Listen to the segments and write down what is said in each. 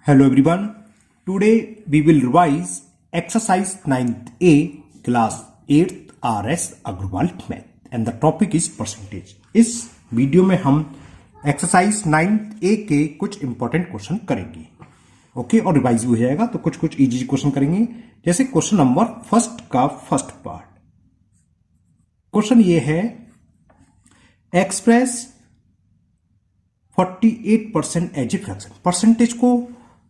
Hello everyone. Today we will revise exercise 9th A class 8th RS Agrawal math and the topic is percentage. इस video में हम exercise 9th A के कुछ important question करेंगे। Okay और revise भी हो जाएगा तो कुछ इजी क्वेश्चन करेंगे। जैसे क्वेश्चन नंबर फर्स्ट का फर्स्ट पार्ट। क्वेश्चन ये है express 48% as a fraction. Percentage को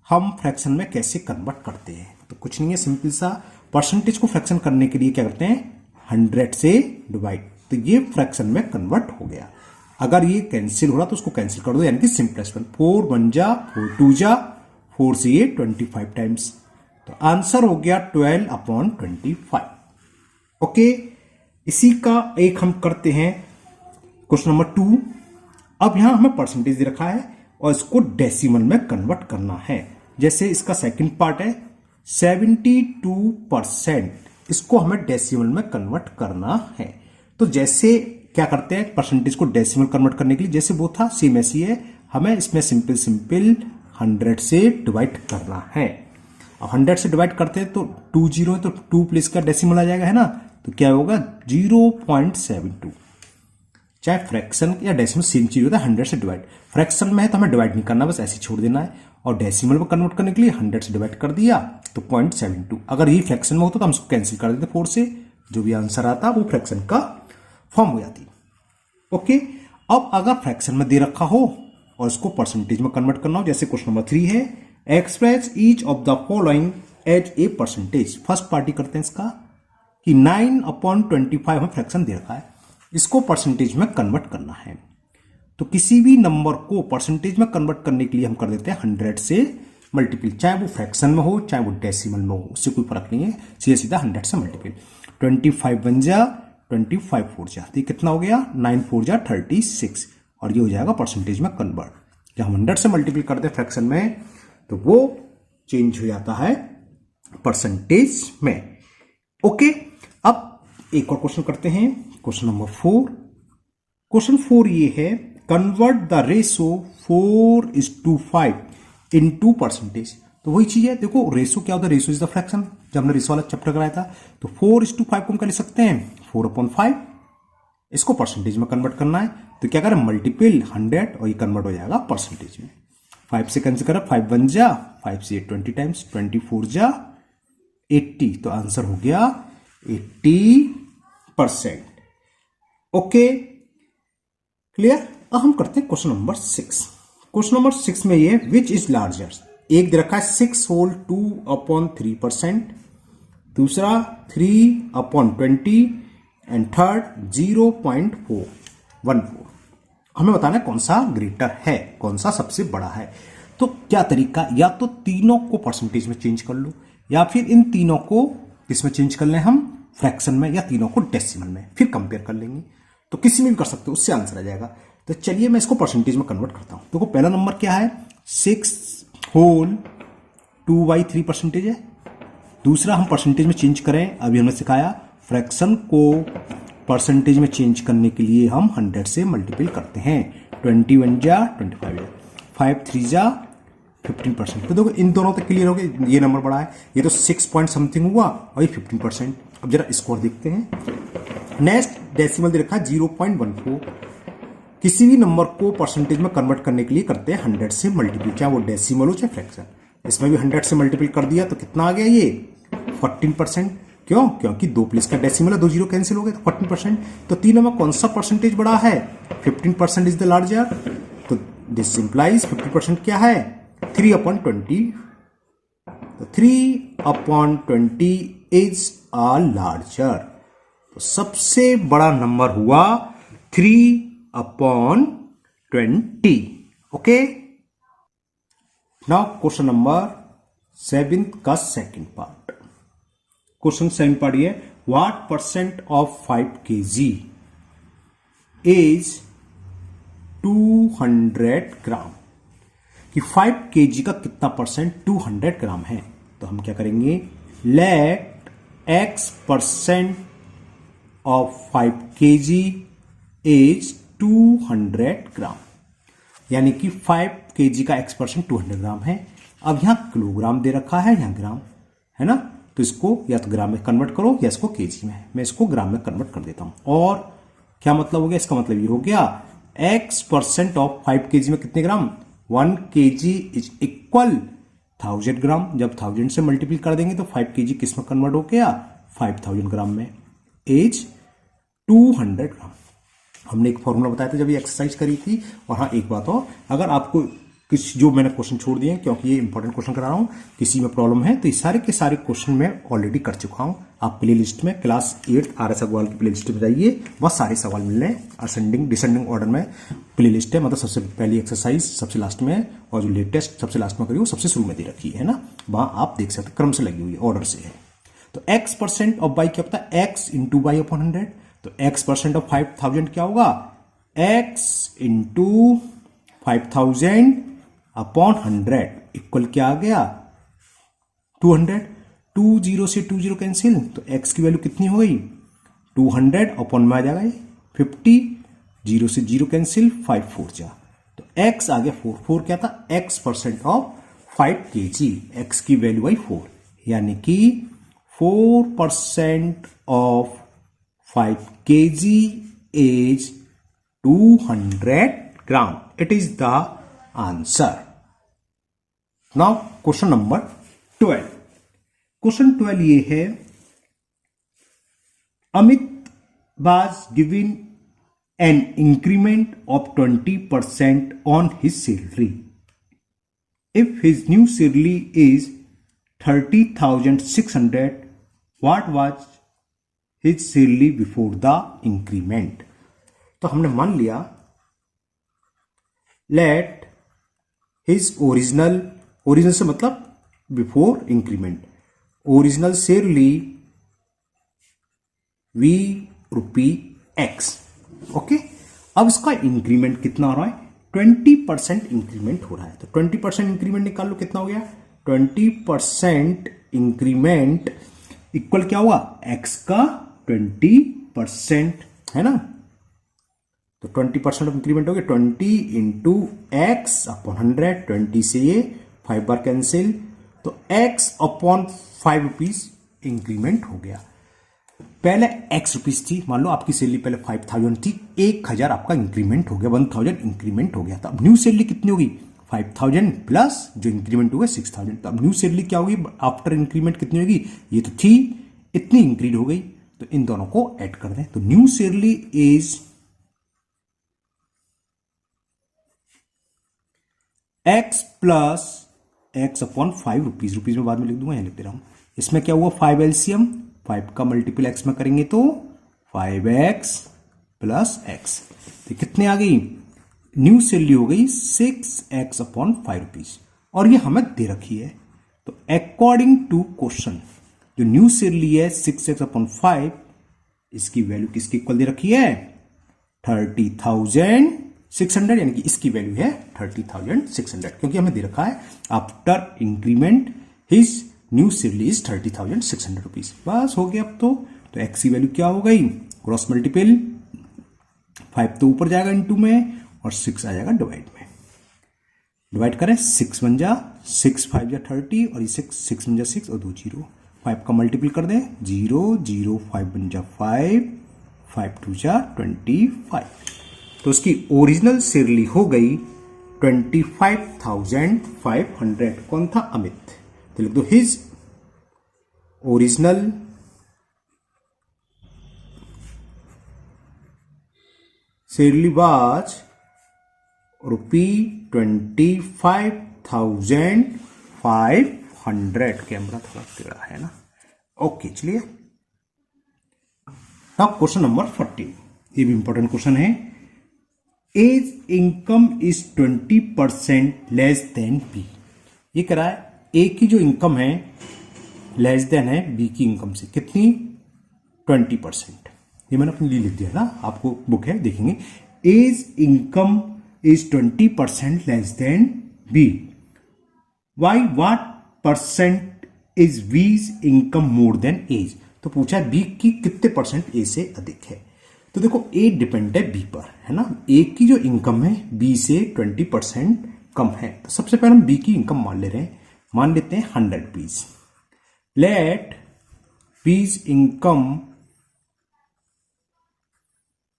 हम फ्रैक्शन में कैसे कन्वर्ट करते हैं? तो कुछ नहीं है, सिंपल सा परसेंटेज को फ्रैक्शन करने के लिए क्या करते हैं, 100 से डिवाइड। तो ये फ्रैक्शन में कन्वर्ट हो गया। अगर ये कैंसिल हो रहा तो उसको कैंसिल कर दो, यानी कि सिंपलेस्ट वन। 4 1 जा 4 2 जा 4 से ये 25 टाइम्स। तो आंसर हो गया 12/25। ओके, इसी का एक हम करते हैं क्वेश्चन नंबर 2। अब यहां हमें परसेंटेज दे रखा है और इसको डेसिमल में कन्वर्ट करना है। जैसे इसका सेकंड पार्ट है 72%, इसको हमें डेसिमल में कन्वर्ट करना है। तो जैसे क्या करते हैं परसेंटेज को डेसिमल कन्वर्ट करने के लिए, जैसे वो था सेम ऐसी है, हमें इसमें सिंपल 100 से डिवाइड करना है। अब 100 से डिवाइड करते हैं तो 2 0 है तो 2 प्लेस का डेसिमल आ जाएगा, है ना। तो क्या होगा 0.72। चाहे फ्रैक्शन या डेसिमल सेम चीज होता है, 100 से डिवाइड। फ्रैक्शन में है तो हमें डिवाइड नहीं करना, बस ऐसे छोड़ देना है। और डेसिमल में कन्वर्ट करने के लिए 100 से डिवाइड कर दिया तो 0.72। अगर ये फ्रैक्शन में होता तो हम इसको कैंसिल कर देते 4 से, जो भी आंसर आता वो फ्रैक्शन का फॉर्म हो जाती। ओके, अब अगर फ्रैक्शन में दे रखा हो और इसको परसेंटेज में कन्वर्ट करना हो, जैसे क्वेश्चन नंबर 3 है express each of the following as a percentage. First पार्टी करते हैं इसका कि 9/25 हमें फ्रैक्शन दे रखा है, इसको परसेंटेज में कन्वर्ट करना है। तो किसी भी नंबर को परसेंटेज में कन्वर्ट करने के लिए हम कर देते हैं 100 से मल्टीपल, चाहे वो फ्रैक्शन में हो चाहे वो डेसिमल में हो, उससे कोई फर्क नहीं है, सीधा सीधा 100 से मल्टीपल। 25 1 जा 25 4 जा, तो कितना हो गया 9 4 जा 36, और ये हो जाएगा परसेंटेज में कन्वर्ट। जब हम 100 से मल्टीपल करते हैं फ्रैक्शन में तो वो चेंज हो जाता है परसेंटेज में। ओके, अब एक और क्वेश्चन करते हैं, क्वेश्चन नंबर 4। क्वेश्चन 4 ये है convert the ratio 4:5 into percentage. तो वही चीज है, देखो रेशो क्या होता है, रेशो इज द फ्रैक्शन। जब हमने रेशो वाला चैप्टर कराया था तो 4:5 को हम कर सकते हैं 4/5। इसको परसेंटेज में कन्वर्ट करना है तो क्या करें, मल्टीपल 100 और ये कन्वर्ट हो जाएगा परसेंटेज में। 5 से कैंसिल करें, 5 1 जा 5 से 20 टाइम्स, 24 जा 80, तो आंसर हो गया 80%। Okay clear. अब हम करते हैं क्वेश्चन नंबर 6। क्वेश्चन नंबर 6 में ये विच इज लार्जर, एक दे रखा है 6 होल 2/3%, दूसरा 3/20 एंड थर्ड 0.414। हमें बताना है कौन सा ग्रेटर है, कौन सा सबसे बड़ा है। तो क्या तरीका, या तो तीनों को परसेंटेज में चेंज कर लो, या फिर इन तीनों को किसमें चेंज कर लें हम, फ्रैक्शन में, या तीनों को डेसिमल में, फिर कंपेयर कर लेंगे। तो किसी में भी कर सकते हो, उससे आंसर आ जाएगा। तो चलिए मैं इसको परसेंटेज में कन्वर्ट करता हूं। देखो पहला नंबर क्या है 6 होल 2/3% है। दूसरा हम परसेंटेज में चेंज करें, अभी हमने सिखाया फ्रैक्शन को परसेंटेज में चेंज करने के लिए हम 100 से मल्टीपल करते हैं। 21 जा 25 जा 5 3 जा 15%। तो देखो इन दोनों तक क्लियर हो गया, ये नंबर बड़ा है, ये तो 6 पॉइंट समथिंग हुआ और ये 15%। अब जरा स्कोर देखते हैं। नेक्स्ट डेसिमल दे रखा है 0.14। किसी भी नंबर को परसेंटेज में कन्वर्ट करने के लिए करते हैं 100 से मल्टीपल, चाहे वो डेसिमल हो चाहे फ्रैक्शन। इसमें भी 100 से मल्टीपल कर दिया तो कितना आ गया ये 14%। क्यों, क्योंकि 2 प्लेस का डेसिमल है, 2 0 कैंसिल हो गए तो 14%। तो तीनों में कौन सा परसेंटेज बड़ा है, 15% इज द लार्जर। तो दिस इंप्लाइज 50% क्या है 3/20। तो 3/20 इज अ लार्जर। तो सबसे बड़ा नंबर हुआ 3/20। ओके, नाउ क्वेश्चन नंबर 7 का सेकंड पार्ट। क्वेश्चन 7 पार्ट ये what percent of 5 kg is 200 ग्राम, कि 5 kg का कितना परसेंट 200 ग्राम है। तो हम क्या करेंगे, let x% of 5 kg is 200 gram, यानी कि 5 kg का x% 200 ग्राम है। अब यहाँ किलोग्राम दे रखा है, यहाँ ग्राम है ना, तो इसको या तो ग्राम में कन्वर्ट करो या इसको केजी में, मैं इसको ग्राम में कन्वर्ट कर देता हूं। और क्या मतलब हो गया, इसका मतलब ये हो गया x% ऑफ 5 kg में कितने ग्राम, 1 kg इज इक्वल 1000 ग्राम। जब 1000 से मल्टीप्लाई कर देंगे तो 5 kg किस में कन्वर्ट हो गया, 5000 ग्राम में, एज 200 ग्राम। हमने एक फॉर्मूला बताया था जब ये एक्सरसाइज करी थी। और हाँ एक बात और, अगर आपको किसी जो मैंने क्वेश्चन छोड़ दिए क्योंकि ये इंपॉर्टेंट क्वेश्चन करा रहा हूं, किसी में प्रॉब्लम है तो ये सारे के सारे क्वेश्चन मैं ऑलरेडी कर चुका हूं। आप प्ले लिस्ट में क्लास 8 RS अग्रवाल की प्ले लिस्ट में जाइए, बहुत सारे सवाल मिल रहे हैं, असेंडिंग डिसेंडिंग ऑर्डर में प्ले लिस्ट है, मतलब सबसे पहली एक्सरसाइज सबसे लास्ट में और जो लेटेस्ट सबसे लास्ट में करी वो सबसे शुरू में दे रखी है ना, वहां आप देख सकते क्रम से लगी हुई है, ऑर्डर से है। तो x% ऑफ बाई क्या होता है, x इंटू बाई अपॉन 100। तो x% ऑफ 5000 क्या होगा, x इंटू 5000 अपॉन 100 इक्वल क्या आ गया, 200। 20 से 20 कैंसिल, तो x की वैल्यू कितनी हो गई, 200 अपॉन में आ जाएगा 50, 0 से 0 कैंसिल, 5 4 जा, तो x आ गया 4। 4 क्या था, x% ऑफ 5 kg, x की वैल्यू आई 4, यानी कि 4% of 5 kg is 200 gram. It is the answer. Now question number 12। Question 12 ये है, Amit was given an increment of 20% on his salary. If his new salary is 30,600, what was his salary before the increment? तो हमने मान लिया let his original से मतलब before increment, original salary ₹X। Okay, अब इसका इंक्रीमेंट कितना हो रहा है, 20% इंक्रीमेंट हो रहा है। तो 20% इंक्रीमेंट निकाल लो, कितना हो गया, 20% इंक्रीमेंट इक्वल क्या हुआ, x का 20% है ना। तो 20% ऑफ इंक्रीमेंट हो गया 20 इंटू एक्स अपॉन 100, 20 से ये 5 बार कैंसिल, तो x अपॉन 5 रुपीज इंक्रीमेंट हो गया। पहले x रुपीज थी, मान लो आपकी सैलरी पहले 5000 थी, 1000 आपका इंक्रीमेंट हो गया, 1000 इंक्रीमेंट हो गया। तो अब न्यू सैलरी कितनी होगी, 5000 प्लस जो इंक्रीमेंट हो गया 6000। तो अब न्यू सैलरी क्या होगी आफ्टर इंक्रीमेंट, कितनी होगी, ये तो थी इतनी इंक्रीज हो गई, तो इन दोनों को ऐड कर दें। तो new salary is x plus x upon 5 rupees, rupees में बाद में लिख दूंगा, यहां लिख दे रहा हूं। इसमें क्या हुआ, 5 एलसीएम, 5 का मल्टीपल x में करेंगे तो 5x प्लस x, तो कितने आ गई, न्यू सैलरी हो गई 6x अपॉन 5 रुपीज, और ये हमें दे रखी है। तो अकॉर्डिंग टू क्वेश्चन जो न्यू सैलरी है 6x अपॉन 5, इसकी वैल्यू किसकी इक्वल दे रखी है, 30,600, यानी कि इसकी वैल्यू है 30,600, क्योंकि हमें दे रखा है after increment his new salary is 30,600 rupees. बस हो गया अब तो एक्स की वैल्यू क्या हो गई, क्रॉस मल्टीपल, 5 तो ऊपर जाएगा इंटू में और 6 आ जाएगा डिवाइड में। डिवाइड करें, 6 बन जा 6, 5 जा 30 और ये 6 बन जा 6 और 2 0, 5 का मल्टीपल कर दें 0 0, 5 बन जा 5, 5 2 जा 25। तो उसकी ओरिजिनल सैलरी हो गई 25,500। कौन था, अमित। तो लिख दो his original salary was ₹25,500। Camera थोड़ा टेढ़ा है ना, ओके चलिए। नाउ क्वेश्चन नंबर 14, ये भी इंपॉर्टेंट क्वेश्चन है। A's income is 20% less than B. ये कह रहा है ए की जो इनकम है लेस देन है बी की इनकम से, कितनी, 20%। ये मैंने अपने लिए लिख दिया ना, आपको बुक है देखेंगे। A's income is 20% less than B, by what percent is B's income more than A's. तो पूछा बी की कितने परसेंट ए से अधिक है। तो देखो ए डिपेंड है बी पर, है ना, ए की जो इनकम है बी से 20% कम है। तो सबसे पहले हम बी की इनकम मान ले रहे हैं, मान लेते हैं 100 B's. Let B's income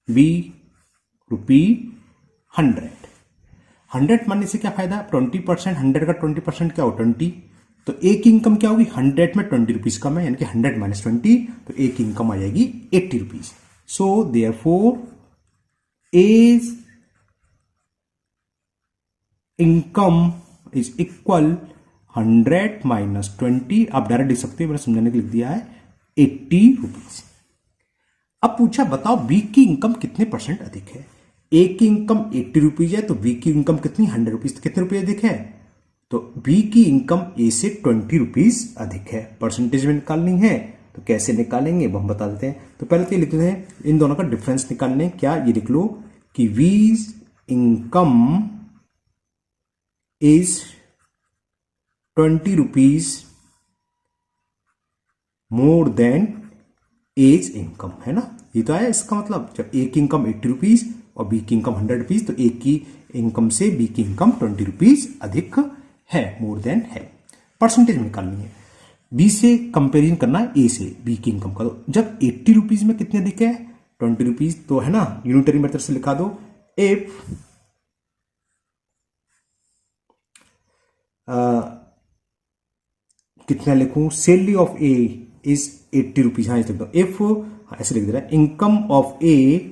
be ₹100। 100 मानने से क्या फायदा, 20%, 100 का 20% क्या हो 20, तो ए की इनकम क्या होगी, 100 में 20 रुपीज कम है, यानी कि 100 माइनस 20, तो ए की इनकम आ जाएगी 80 rupees. So therefore A's income is equal 100 minus 20, आप डायरेक्ट लिख सकते हो, मैंने समझाने के लिए लिख दिया है 80 रुपीज। अब पूछा बताओ बी की इनकम कितने परसेंट अधिक है। ए की इनकम 80 रुपीज है, तो बी की इनकम कितनी 100 रुपीज, तो कितने रुपए अधिक है, तो बी की इनकम ए से 20 रुपीज अधिक है। परसेंटेज में निकालनी है तो कैसे निकालेंगे वो हम बता देते हैं। तो पहले तो ये लिख देते हैं, इन दोनों का डिफरेंस निकालने, क्या ये लिख लो कि B's income is 20 rupees more than A's income, है ना, ये तो आया इसका मतलब। जब ए की इनकम 80 रुपीज और बी की इनकम 100 रुपीज, तो ए की इनकम से बी की इनकम 20 रुपीज अधिक है, मोर देन है। परसेंटेज में निकालनी है, बी से कंपेरिजन करना है ए से बी की इनकम का। तो जब 80 रुपीज में कितने अधिक है 20 रुपीज, तो है ना यूनिटरी मेथड से लिखा दो, इफ कितना लिखूं, salary of A is 80 rupees, हाँ लिख दो, इफ ऐसे लिख दे रहा है, income of A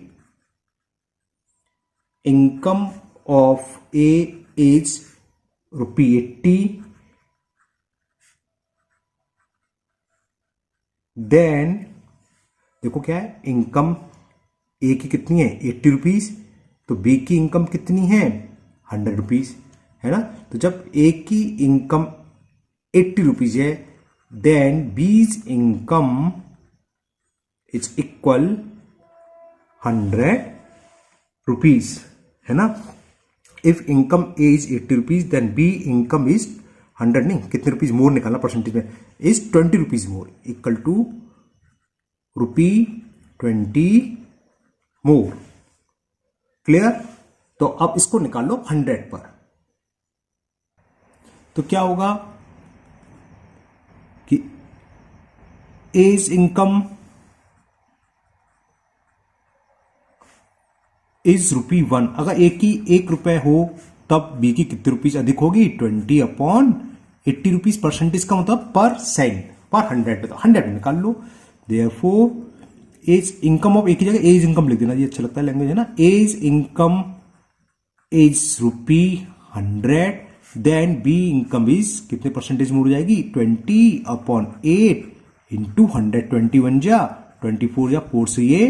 is ₹80, then देखो क्या है, इनकम ए की कितनी है 80 रुपीज, तो बी की इनकम कितनी है 100 रुपीज, है ना। तो जब ए की इनकम 80 रुपीज है, then B's income is equal 100 rupees, है ना। If income A is 80 rupees, then B income is 100, नहीं कितने रुपीज मोर निकालना परसेंटेज में, is 20 rupees more, equal to ₹20 more. Clear. तो अब इसको निकाल लो 100 पर, तो क्या होगा कि एज इनकम इज ₹1, अगर ए की ₹1 हो तब बी की कितने रुपीज अधिक होगी, 20/80 रुपीज। परसेंटेज का मतलब पर सेंट पर 100, तो 100 निकाल लो। देयरफॉर एज इनकम ऑफ, एक की जगह एज इनकम लिख देना, ये अच्छा लगता है लैंग्वेज, है ना। A's income is ₹100, then B income is कितने परसेंटेज में उड़ जाएगी, 20/8 इंटू 100, 21 जा 24 जा 4 से ये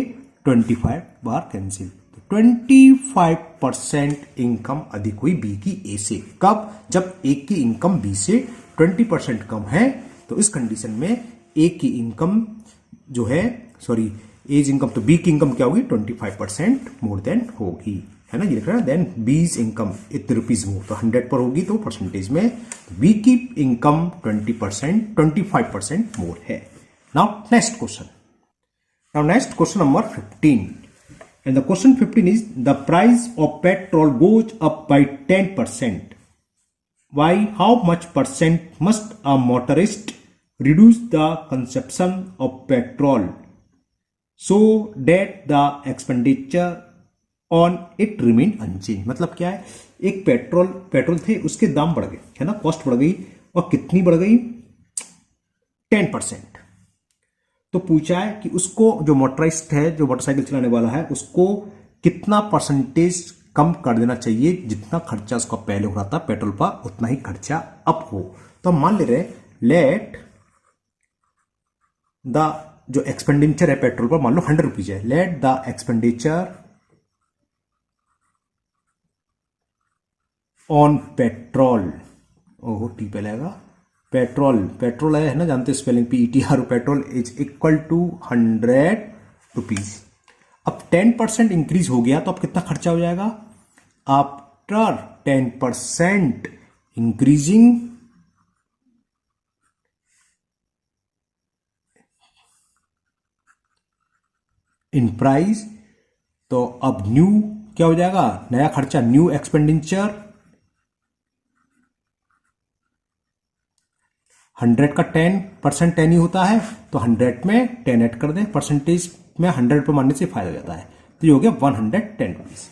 25 बार कैंसिल, 25% इनकम अधिक हुई बी की ए से। कब, जब ए की इनकम बी से 20% कम है, तो इस कंडीशन में ए की इनकम जो है, सॉरी एज इनकम, तो बी की इनकम क्या होगी 25% मोर देन होगी, है ना, ये लिख रहा है। देन बीज इनकम इतने रुपीज मोर, तो 100 पर होगी तो परसेंटेज में बी की इनकम 25% मोर है। Now next question number 15, and the question 15 is, the price of petrol goes up by 10%. Why? How much percent must a motorist reduce the consumption of petrol so that the expenditure on it remain unchanged? मतलब क्या है, एक petrol थे, उसके दाम बढ़ गए, है ना, कॉस्ट बढ़ गई, और कितनी बढ़ गई 10%। तो पूछा है कि उसको, जो मोटराइज्ड है, जो मोटरसाइकिल चलाने वाला है, उसको कितना परसेंटेज कम कर देना चाहिए, जितना खर्चा उसका पहले हो रहा था पेट्रोल पर, उतना ही खर्चा अब हो। तो हम मान ले रहे, लेट द, जो एक्सपेंडिचर है पेट्रोल पर, मान लो 100 रुपीज है, let the expenditure on petrol, ओहो टी पे लगेगा, पेट्रोल है ना, जानते spelling PETR, petrol is equal to 100 rupees. अब 10% इंक्रीज हो गया, तो अब कितना खर्चा हो जाएगा, आफ्टर 10% इंक्रीजिंग इन प्राइस, तो अब न्यू क्या हो जाएगा, नया खर्चा, न्यू एक्सपेंडिचर 100 का 10% 10 ही होता है, तो 100 में 10 ऐड कर दें, परसेंटेज में 100 पे मानने से फायदा हो जाता है। तो ये हो गया 110 रुपीज।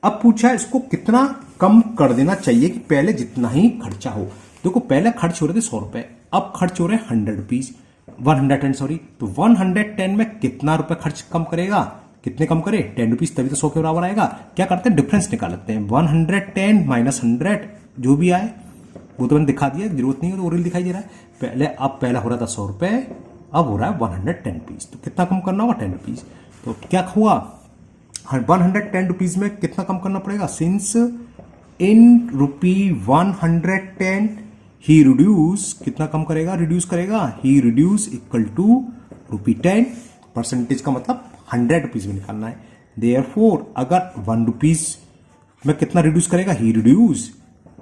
अब पूछा इसको कितना कम कर देना चाहिए कि पहले जितना ही खर्चा हो। देखो पहले खर्च हो रहे थे 100 रुपए, अब खर्च हो रहे हैं 100 रुपीज, 110 सॉरी। तो 110 में कितना रुपए खर्च कम करेगा, कितने कम करे, 10 रुपीज, तभी तो 100 के बराबर आएगा। क्या करते हैं, डिफरेंस निकाल लेते हैं। 110 माइनस 100 जो भी आए वो तो मैंने दिखा दिया, जरूरत नहीं है तो ओरियल दिखाई दे रहा है। पहले अब पहला हो रहा था 100 रुपए, अब हो रहा है 110 रुपीज। तो कितना कम करना होगा, 10 रुपीज। तो क्या हुआ, 110 रुपीज में कितना कम करना पड़ेगा, since in rupee 110 he reduce, कितना कम करेगा, रिड्यूस करेगा, ही reduce equal to rupee 10, percentage का मतलब 100 रुपीज में निकालना है। देयरफॉर अगर 1 रुपीज में कितना रिड्यूस करेगा, ही रिड्यूस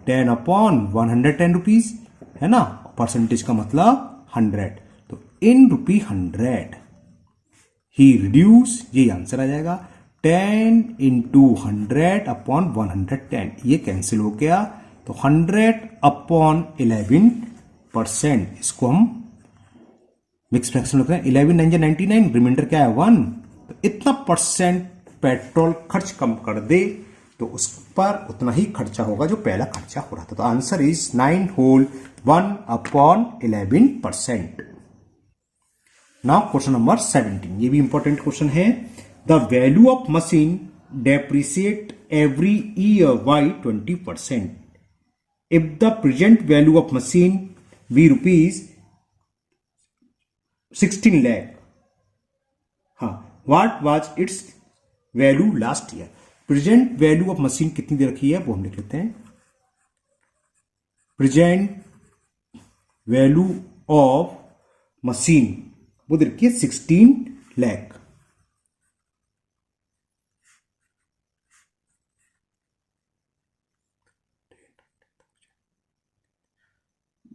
10 अपॉन 110 रुपीज, है ना, परसेंटेज का मतलब 100। तो इन रुपी 100 ही रिड्यूस, ये आंसर आ जाएगा। 10 इंटू 100 अपॉन 110, ये कैंसिल हो गया। तो 100 अपॉन 11%, इसको हम मिक्स फ्रैक्शन लिख रहे हैं। 11 9 99, रिमाइंडर क्या है 1। तो इतना परसेंट पेट्रोल खर्च कम कर दे तो उस पर उतना ही खर्चा होगा जो पहला खर्चा हो रहा था। तो answer is 9 whole 1 upon 11%। Now question number 17, ये भी इंपॉर्टेंट क्वेश्चन है। The value of machine depreciate every year by 20%। If the present value of machine be rupees 16 lakh, हाँ, what was its value last year. Present value of machine कितनी दे रखी है वो हम लिख लेते हैं। प्रेजेंट वैल्यू ऑफ मशीन वो दे रखी है 16 लाख।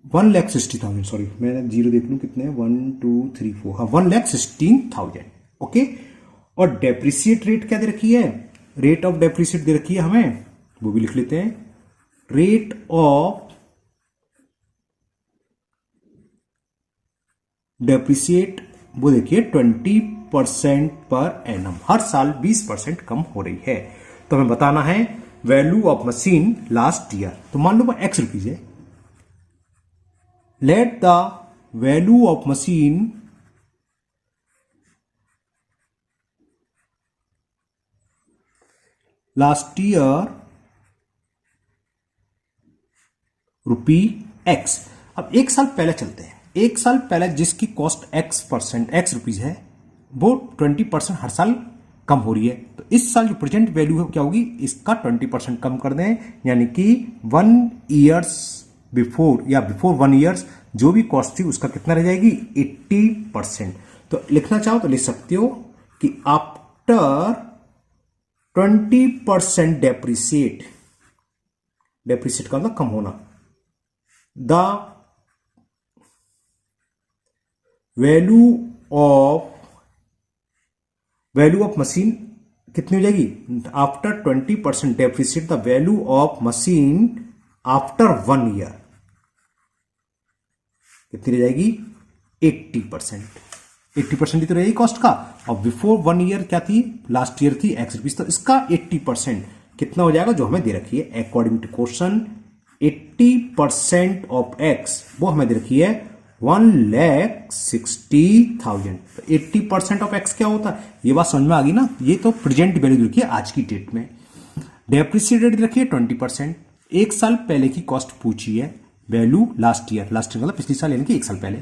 $1,60,000, सॉरी मैं जीरो देख लूं कितने हैं, 1 2 3 4, हाँ, 1,16,000। ओके, और डेप्रिसिएट रेट क्या दे रखी है, रेट ऑफ डेप्रिसिएट दे रखी है हमें, वो भी लिख लेते हैं। रेट ऑफ डेप्रिसिएट वो देखिए 20% पर एनम, हर साल 20% कम हो रही है। तो हमें बताना है value of machine last year. तो मान लो एक्स रुपीज है। Let the value of machine last year rupee x. अब एक साल पहले चलते हैं। एक साल पहले जिसकी कॉस्ट एक्स रुपीज है वो 20% हर साल कम हो रही है। तो इस साल जो प्रेजेंट वैल्यू है क्या होगी, इसका 20% कम कर दें, यानी कि 1 ईयर्स बिफोर या बिफोर 1 ईयर्स जो भी कॉस्ट थी उसका कितना रह जाएगी, 80%। तो लिखना चाहो तो लिख सकते हो कि आफ्टर 20% डेप्रिसिएट, डेप्रिसिएट का मतलब कम होना, द वैल्यू ऑफ मशीन कितनी हो जाएगी, after 20% depreciate the value of machine after 1 year कितनी रह जाएगी, 80%। 80% ही तो रहेगी कॉस्ट का। और बिफोर 1 ईयर क्या थी, लास्ट ईयर थी एक्स रुपीज, तो इसका 80% कितना हो जाएगा जो हमें दे रखी है according to question. 80% of x वो हमें दे रखी है 1,60,000। तो 80% ऑफ एक्स क्या होता है, ये बात समझ में आ गई ना। ये तो प्रेजेंट वैल्यू रखी है आज की डेट में। डेप्रिसिएट रेट रखी है 20%। एक साल पहले की कॉस्ट पूछी है, value last year, last year मतलब पिछले साल यानी कि एक साल पहले।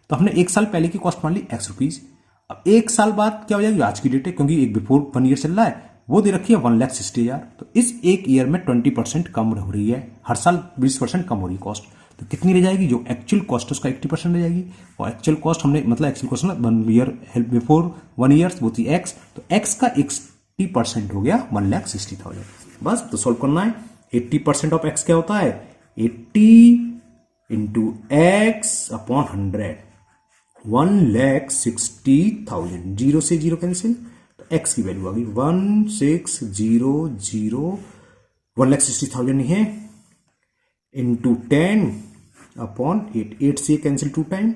तो हमने एक साल पहले की कॉस्ट मान ली एक्स रुपीज। अब एक साल बाद क्या हो जाएगी, आज की डेट है क्योंकि एक बिफोर 1 ईयर चल रहा है, वो दे रखी है 1,60,000। तो इस एक ईयर में 20% कम हो रही है, हर साल 20% कम हो रही है कॉस्ट। तो कितनी रह जाएगी, जो एक्चुअल कॉस्ट है उसका 80% रह जाएगी। और एक्चुअल कॉस्ट हमने मतलब एक्चुअल कॉस्ट ना 1 ईयर बिफोर 1 ईयर वो थी एक्स, तो एक्स का 80% हो गया 1,60,000। बस तो सॉल्व करना है। 80% ऑफ एक्स क्या होता है, 80 इंटू एक्स अपॉन 100, 1,60,000। जीरो से जीरो कैंसिल, तो एक्स की वैल्यू आ गई 1,600, 1,60,000 नहीं है, इंटू 10 अपॉन 8 से कैंसिल 2 टाइम,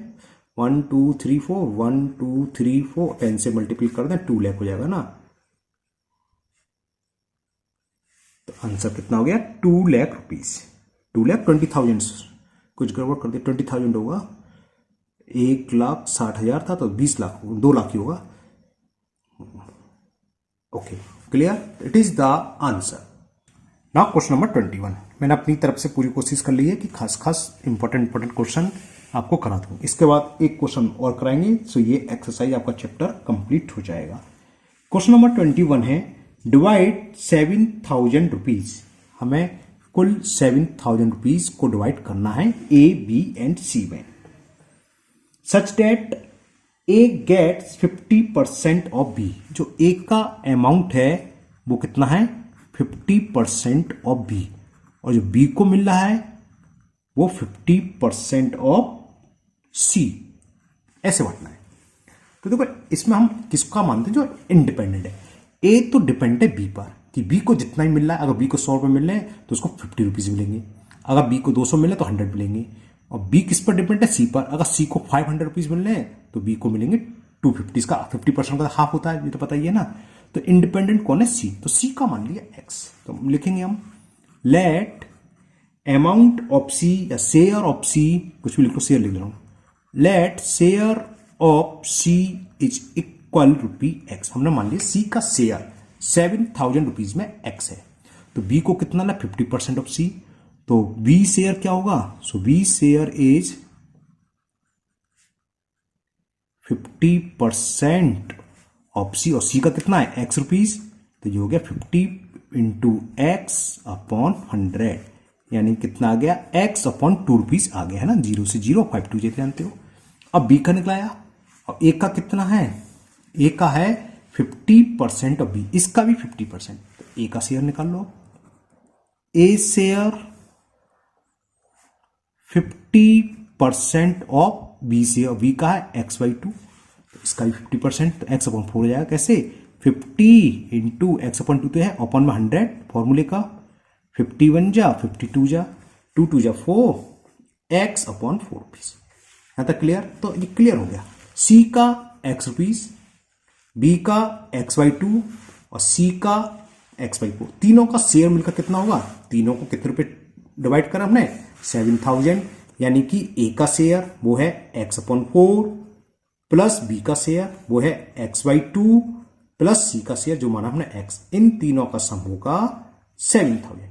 1 2 3 4, 1 2 3 4, 10 से मल्टीप्लाई कर दें 2 लाख हो जाएगा ना। तो आंसर कितना हो गया 2 लाख रुपीज, 2,20,000, कुछ गड़बड़ कर दिया, 20,000 होगा, 1,60,000 था तो 20 लाख, 2 लाख ही होगा। Okay clear, it is the answer. Now question number 21, मैंने अपनी तरफ से पूरी कोशिश कर ली है कि खास खास इंपॉर्टेंट क्वेश्चन आपको करा दूं। इसके बाद एक क्वेश्चन और कराएंगे, सो ये एक्सरसाइज आपका चैप्टर कंप्लीट हो जाएगा। क्वेश्चन नंबर 21 है, डिवाइड 7,000 रुपीज, हमें कुल 7,000 रुपीज को डिवाइड करना है ए बी एंड सी में, such that A gets 50% of B. जो ए का अमाउंट है वो कितना है 50% ऑफ बी, और जो बी को मिल रहा है वो 50% ऑफ सी, ऐसे बांटना है। तो देखो इसमें हम किसका मानते हैं, जो इंडिपेंडेंट है। ए तो डिपेंड है बी पर कि बी को जितना ही मिल रहा है, अगर बी को 100 रुपये मिल रहे हैं तो उसको 50 रुपीज मिलेंगे, अगर बी को 200 मिले तो 100 मिलेंगे। और बी किस पर डिपेंड है, सी पर, अगर सी को 500 रुपीज मिल रहे हैं तो बी को मिलेंगे 250, इसका 50% का हाफ होता है, ये तो पता ही है ना। तो इंडिपेंडेंट कौन है, सी, तो सी का मान लिया एक्स। तो लिखेंगे हम लेट अमाउंट ऑफ सी या शेयर ऑफ सी, कुछ भी लिख लो, शेयर लिख रहा हूं, let share of C is equal rupee x. हमने मान लिया सी का शेयर 7,000 रुपीज में एक्स है, तो बी को कितना ला 50% ऑफ सी, तो बी शेयर क्या होगा, सो बी शेयर इज 50% ऑफ सी, और सी का कितना है एक्स रुपीज, तो ये हो गया 50 इंटू एक्स अपॉन 100, यानी कितना आ गया एक्स अपॉन 2 रुपीज आ गया है ना, 0 से 0, 5 2 जैसे जानते हो। अब बी का निकलाया, और ए का कितना है, ए का है 50% ऑफ बी, इसका भी 50%, तो ए का शेयर निकाल लो। A share 50% of B share, B का है x/2, तो इसका भी 50%, तो x अपॉन 4 हो जाएगा, कैसे 50 इंटू एक्स अपॉन 2 तो है, अपॉन में 100 फॉर्मूले का, 51 जा 52 जा 2 2 जा 4, x अपॉन 4 रुपीज। यहां तक क्लियर, तो ये क्लियर हो गया, सी का x रुपीज, बी का x/2 और सी का x/4, तीनों का शेयर मिलकर कितना होगा, तीनों को कितने रुपए डिवाइड करा हमने 7,000, यानी कि ए का शेयर वो है x/4 प्लस बी का शेयर वो है x/2 प्लस सी का शेयर जो माना हमने x, इन तीनों का सम होगा 7,000।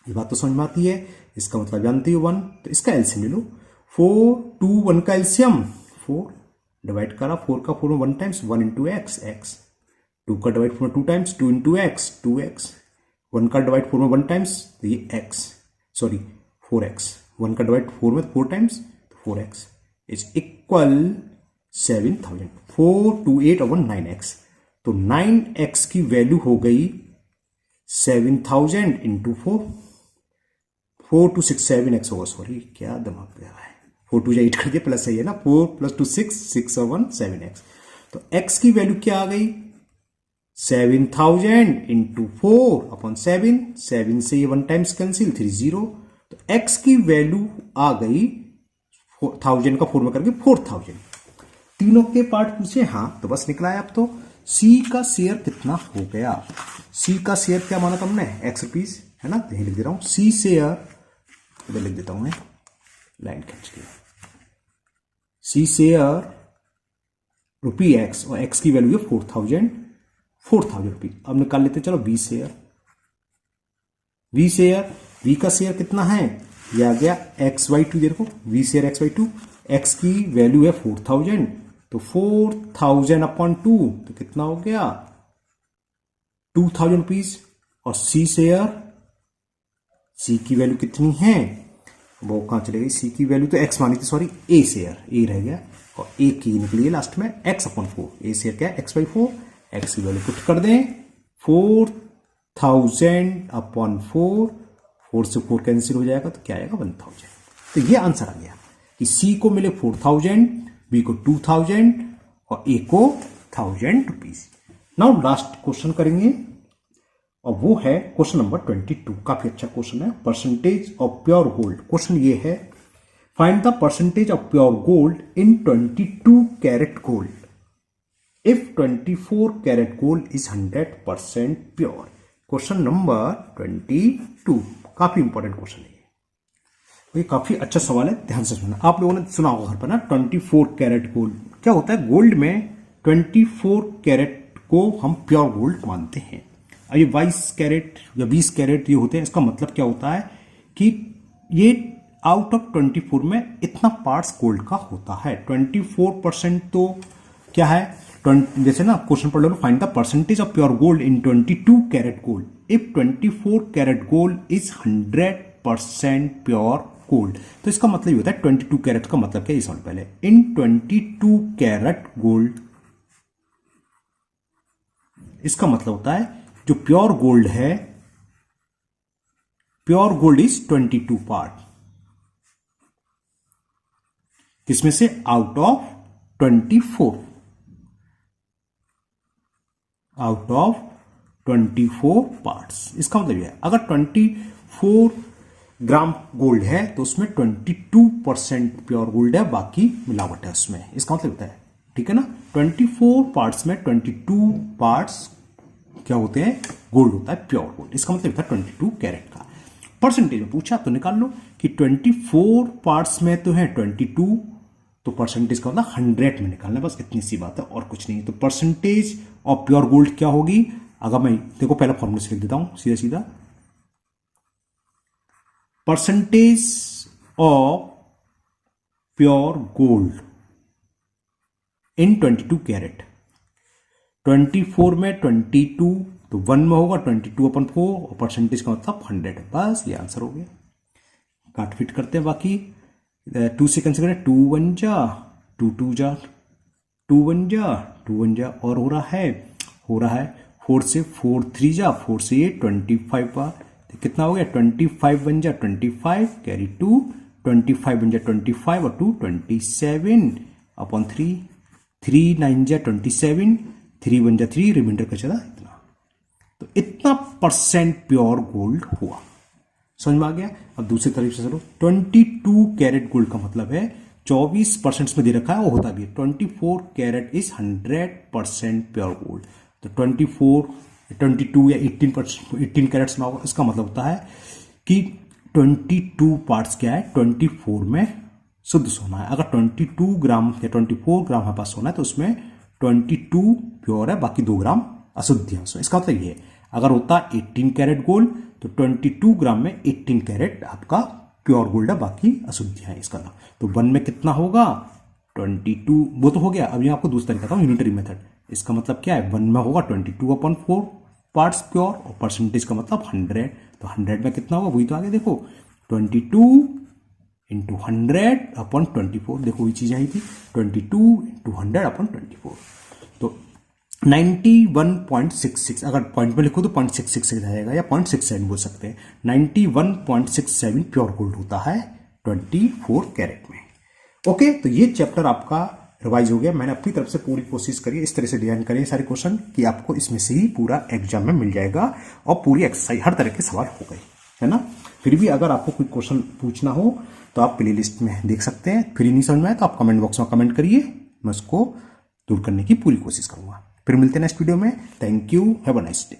ये बात तो समझ में आती है, इसका मतलब जानती हो 1, तो इसका एलसीएम ले लो, 4 2 1 का एलसीएम 4, डिवाइड करा 4 का 4 में 1 टाइम्स 1 इंटू एक्स एक्स, 2 का डिवाइड 4 में 2 टाइम्स 2 इंटू एक्स 2x, 1 का डिवाइड 4 में 1 टाइम्स तो ये x, सॉरी 4x, 1 का डिवाइड 4 में 4 टाइम्स तो 4x इज इक्वल 7,000, 4 2 8 और 1 9x, तो 9x की वैल्यू हो गई 7,000 इंटू 4, 4 2 6 7x होगा, सॉरी क्या दिमाग पे आ रहा है, 4 2 8 कर दिया, प्लस है ना, 4 प्लस 2 6 6 और 1 7x, तो x की वैल्यू क्या आ गई 7,000 इंटू 4 अपॉन 7, 7 से ये 1 टाइम्स कैंसिल 3 0, तो x की वैल्यू आ गई 1000 का 4 में करके 4,000। तीनों के पार्ट पूछे, हाँ तो बस निकला है। अब तो C का शेयर कितना हो गया, C का शेयर क्या माना था हमने x रुपीज, है ना, यही लिख दे रहा हूं, C शेयर इधर लिख देता हूं मैं लाइन खींच के, C शेयर रुपी x, और x की वैल्यू है 4,000 रुपीज। अब निकाल लेते चलो बी शेयर, बी का शेयर कितना है, ये आ गया x/2, देखो बी शेयर x/2, x की वैल्यू है 4,000, तो 4,000 अपॉन 2 तो कितना हो गया 2,000 रुपीज, और सी शेयर, सी की वैल्यू कितनी है, वो कहां चले गई, सी की वैल्यू तो x मानी थी, सॉरी ए शेयर, ए रह गया, और ए की निकली है लास्ट में x अपॉन 4, ए शेयर क्या है x/4, x की वैल्यू पुट कर दें 4,000 अपॉन 4, 4 से 4 कैंसिल हो जाएगा तो क्या आएगा 1,000। तो ये आंसर आ गया कि सी को मिले 4,000, बी को 2,000 और ए को 1,000 रुपीज। नाउ लास्ट क्वेश्चन करेंगे, और वो है क्वेश्चन नंबर 22, काफी अच्छा क्वेश्चन है, percentage of pure gold. Question ये है find the percentage of pure gold in 22 carat gold if 24 carat gold is 100% pure. Question number 22, काफी इंपॉर्टेंट क्वेश्चन है ये काफी अच्छा सवाल है, ध्यान से सुनना। आप लोगों ने सुना होगा घर पर ना 24 कैरेट गोल्ड क्या होता है। गोल्ड में 24 कैरेट को हम प्योर गोल्ड मानते हैं। अब ये 22 कैरेट या 20 कैरेट ये होते हैं, इसका मतलब क्या होता है कि ये आउट ऑफ 24 में इतना पार्ट्स गोल्ड का होता है। 24% तो क्या है, जैसे ना क्वेश्चन पढ़ लो, find the percentage of pure gold in 22 carat gold if 24 carat gold is 100% pure gold. तो इसका मतलब ये होता है 22 कैरेट का मतलब क्या, ये समझ पहले। इन 22 कैरेट गोल्ड, इसका मतलब होता है जो प्योर गोल्ड है, प्योर गोल्ड इज 22 पार्ट, किसमें से, out of 24, out of 24 parts. इसका मतलब यह है अगर 24 ग्राम गोल्ड है तो उसमें 22% प्योर गोल्ड है, बाकी मिलावट है उसमें। इसका मतलब होता है, ठीक है ना, 24 पार्ट्स में 22 पार्ट्स क्या होते हैं, गोल्ड होता है, प्योर गोल्ड। इसका मतलब होता है 22 कैरेट का। परसेंटेज में पूछा तो निकाल लो कि 24 पार्ट्स में तो है 22, तो परसेंटेज का मतलब 100 में निकालना, बस इतनी सी बात है और कुछ नहीं। तो परसेंटेज ऑफ प्योर गोल्ड क्या होगी, अगर मैं देखो पहला फॉर्मूला से लिख देता हूं सीधा सीधा। Percentage of pure gold in 22 carat, 24 में 22 तो 1 में होगा 22/4 और परसेंटेज का मतलब 100 है। बस ये आंसर हो गया। काट फिट करते हैं बाकी 2 से कैंसिल करें, 2 1 जा 2 2 जा 2 1 जा 2 1 जा और हो रहा है 4 से 4 3 जा 4 से ये 25 बार, तो कितना हो गया 25 1 जा 25 कैरी 2, 25 1 जा 25 और 2 27/3, 3 9 जा 27, 3 1 जा 3, रिमाइंडर का चला इतना। तो इतना परसेंट प्योर गोल्ड हुआ, समझ में आ गया। अब दूसरी तरीके से चलो, 22 कैरेट गोल्ड का मतलब है 24% में दे रखा है, वो होता भी है 24 कैरेट इज 100% प्योर गोल्ड। तो 24 22 या 18 कैरेट्स में होगा, इसका मतलब होता है कि 22 पार्ट्स क्या है, 24 में शुद्ध सोना है। अगर 22 ग्राम या 24 ग्राम हमारे पास सोना है तो उसमें 22 प्योर है, बाकी 2 ग्राम अशुद्ध है। इसका मतलब ये है अगर होता 18 कैरेट गोल्ड तो 22 ग्राम में 18 कैरेट आपका प्योर गोल्ड है, बाकी अशुद्धियां है इसका नाम। तो 1 में कितना होगा 22, वो तो हो गया। अभी आपको दूसरा दिखाता हूं यूनिटरी मेथड। इसका मतलब क्या है, 1 में होगा 22/4 पार्ट्स प्योर और परसेंटेज का मतलब 100, तो 100 में कितना होगा, वही तो आगे देखो 22 इंटू 100/24, देखो ये चीज आई थी 22 इंटू 100/24, तो 91.66, अगर पॉइंट में लिखो तो 0.66 जाएगा या 0.67 बोल सकते हैं। 91.67 प्योर गोल्ड होता है 24 कैरेट में। ओके, तो ये चैप्टर आपका रिवाइज हो गया। मैंने अपनी तरफ से पूरी कोशिश करी, इस तरह से डिजाइन करें सारे क्वेश्चन कि आपको इसमें से ही पूरा एग्जाम में मिल जाएगा और पूरी एक्सरसाइज हर तरह के सवाल हो गए, है ना। फिर भी अगर आपको कोई क्वेश्चन पूछना हो तो आप प्ले लिस्ट में देख सकते हैं। फिर नहीं समझ में आए तो आप कमेंट बॉक्स में कमेंट करिए, मैं उसको दूर करने की पूरी कोशिश करूंगा। फिर मिलते हैं नेक्स्ट वीडियो में। Thank you, have a nice day.